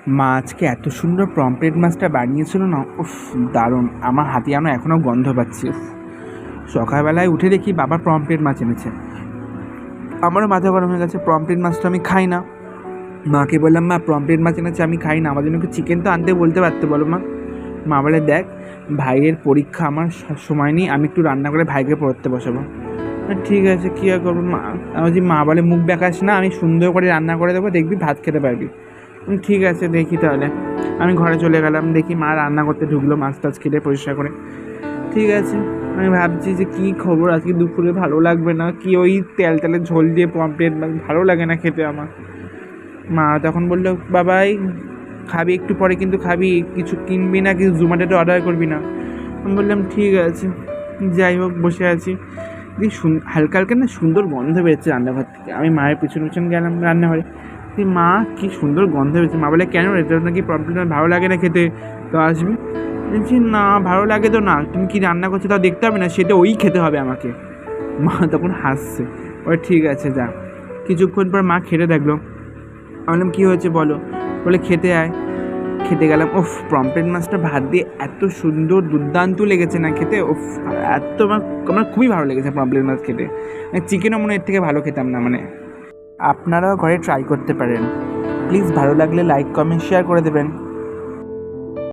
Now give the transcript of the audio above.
মা আজকে এত সুন্দর পমফ্রেট মাছটা বানিয়েছিল না, উফ দারুণ। আমার হাতে যেন এখনও গন্ধ পাচ্ছি। উফ, সকালবেলায় উঠে দেখি বাবা পমফ্রেট মাছ এনেছে। আমারও মাথা গরম হয়ে গেছে। পমফ্রেট মাছ তো আমি খাই না। মাকে বললাম, মা পমফ্রেট মাছ এনেছে, আমি খাই না, আমার জন্য একটু চিকেন তো আনতে বলতে পারতে বলো মা। মা বলে, দেখ ভাইয়ের পরীক্ষা, আমার সময় নেই, আমি একটু রান্না করে ভাইকে পড়তে বসাবো। ঠিক আছে, কী আর করবো মা। আমি বলছি, মা বলে মুখ দেখাস না, আমি সুন্দর করে রান্না করে দেবো, দেখবি ভাত খেতে পারবি। ঠিক আছে, দেখি তাহলে। আমি ঘরে চলে গেলাম, দেখি মা রান্না করতে ঢুকলো, মাছ টাছ কেটে পরিষ্কার করে। ঠিক আছে, আমি ভাবছি যে কী খবর, আজকে দুপুরে ভালো লাগবে না কি, ওই তেল তেলে ঝোল দিয়ে পমফ্রেট ভালো লাগে না খেতে আমার। মা তখন বললো, বাবাই খাবি একটু পরে, কিন্তু খাবি, কিছু কিনবি না, কিছু জোম্যাটোতে অর্ডার করবি না। আমি বললাম ঠিক আছে। যাই হোক, বসে আছি, দিয়ে হালকা হালকা না সুন্দর গন্ধ বেরোচ্ছে রান্নাঘর থেকে। আমি মায়ের পিছন পিছন গেলাম রান্নাঘরে। মা কী সুন্দর গন্ধ বেরোচ্ছে। মা বলে, কেন এটা নাকি পমফ্রেট ভালো লাগে না খেতে, তো আসবি। বলছি, না ভালো লাগে তো না, তুমি কি রান্না করছো তাও দেখতে হবে না, সেটা ওই খেতে হবে আমাকে। মা তখন হাসছে। বলে ঠিক আছে যা। কিছুক্ষণ পর মা খেতে দেখলো। আমি বললাম, কী হয়েছে বলো। বলে খেতে আয়। খেতে গেলাম। উফ, পমফ্রেট মাছটা ভাত দিয়ে এত সুন্দর দুর্দান্ত লেগেছে না খেতে। উফ, এত আমার খুবই ভালো লেগেছে পমফ্রেট মাছ খেতে। চিকেনও মনে এর থেকে ভালো খেতাম না। আপনারাও ঘরে ট্রাই করতে পারেন। প্লিজ ভালো লাগলে লাইক কমেন্ট শেয়ার করে দেবেন।